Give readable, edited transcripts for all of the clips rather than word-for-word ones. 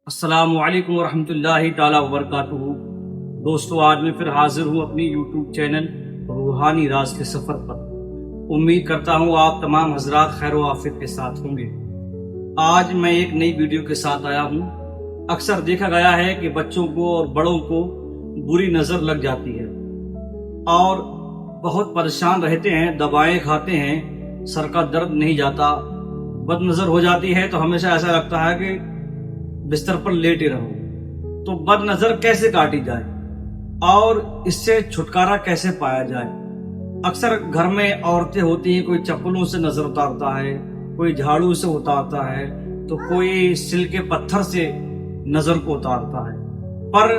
السلام علیکم ورحمۃ اللہ تعالی وبرکاتہ۔ دوستو، آج میں پھر حاضر ہوں اپنی یوٹیوب چینل روحانی راز کے سفر پر۔ امید کرتا ہوں آپ تمام حضرات خیر و عافیت کے ساتھ ہوں گے۔ آج میں ایک نئی ویڈیو کے ساتھ آیا ہوں۔ اکثر دیکھا گیا ہے کہ بچوں کو اور بڑوں کو بری نظر لگ جاتی ہے اور بہت پریشان رہتے ہیں، دوائیں کھاتے ہیں، سر کا درد نہیں جاتا، بد نظر ہو جاتی ہے تو ہمیشہ ایسا لگتا ہے کہ بستر پر لیٹے رہو۔ تو بد نظر کیسے کاٹی جائے اور اس سے چھٹکارا کیسے پایا جائے؟ اکثر گھر میں عورتیں ہوتی ہیں، کوئی چپلوں سے نظر اتارتا ہے، کوئی جھاڑو سے اتارتا ہے، تو کوئی سل کے پتھر سے نظر کو اتارتا ہے، پر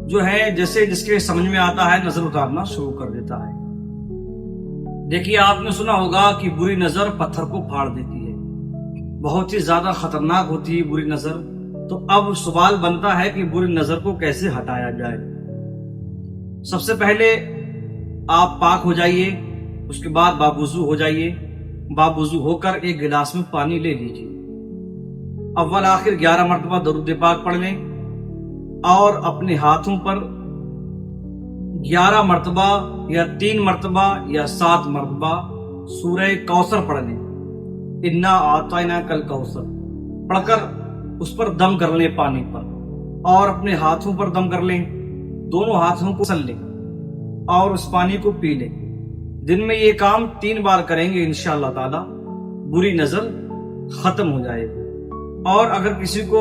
جو ہے جیسے جس کے سمجھ میں آتا ہے نظر اتارنا شروع کر دیتا ہے۔ دیکھیے، آپ نے سنا ہوگا کہ بری نظر پتھر کو پھاڑ دیتی ہے، بہت ہی زیادہ خطرناک ہوتی ہے بری نظر۔ تو اب سوال بنتا ہے کہ بری نظر کو کیسے ہٹایا جائے؟ سب سے پہلے آپ پاک ہو جائیے، اس کے بعد باوضو ہو جائیے۔ باوضو ہو کر ایک گلاس میں پانی لے لیجیے، اول آخر 11 مرتبہ درود پاک پڑھ لیں اور اپنے ہاتھوں پر 11 مرتبہ یا 3 مرتبہ یا 7 مرتبہ سورہ کوثر پڑھ لیں، انا اعطیناک الکوثر پڑھ کر اس پر دم کر لیں پانی پر، اور اپنے ہاتھوں پر دم کر لیں، دونوں ہاتھوں کو سل لیں اور اس پانی کو پی لیں۔ دن میں یہ کام 3 بار کریں گے، انشاءاللہ تعالی بری نظر ختم ہو جائے گی۔ اور اگر کسی کو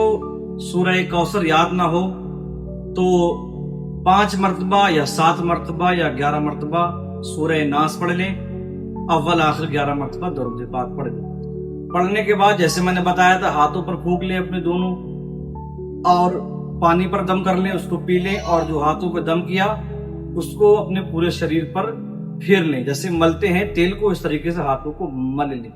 سورہ کوثر یاد نہ ہو تو 5 مرتبہ یا 7 مرتبہ یا 11 مرتبہ سورہ ناس پڑھ لیں، اول آخر 11 مرتبہ درود پاک پڑھ لیں۔ پڑھنے کے بعد جیسے میں نے بتایا تھا، ہاتھوں پر پھونک لیں اپنے دونوں اور پانی پر دم کر لیں، اس کو پی لیں، اور جو ہاتھوں پہ دم کیا اس کو اپنے پورے شریر پر پھیر لیں، جیسے ملتے ہیں تیل کو، اس طریقے سے ہاتھوں کو مل لیں۔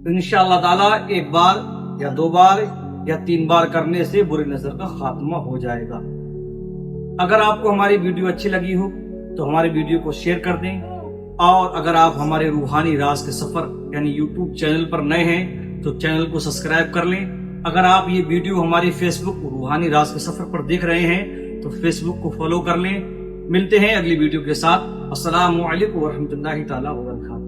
انشاءاللہ تعالی 1 بار یا 2 بار یا 3 بار کرنے سے بری نظر کا خاتمہ ہو جائے گا۔ اگر آپ کو ہماری ویڈیو اچھی لگی ہو تو ہماری ویڈیو کو شیئر کر دیں، اور اگر آپ ہمارے روحانی راز کے سفر یعنی یوٹیوب چینل پر نئے ہیں تو چینل کو سبسکرائب کر لیں۔ اگر آپ یہ ویڈیو ہماری فیس بک روحانی راز کے سفر پر دیکھ رہے ہیں تو فیس بک کو فالو کر لیں۔ ملتے ہیں اگلی ویڈیو کے ساتھ۔ السلام علیکم ورحمۃ اللہ تعالی وبرکاتہ۔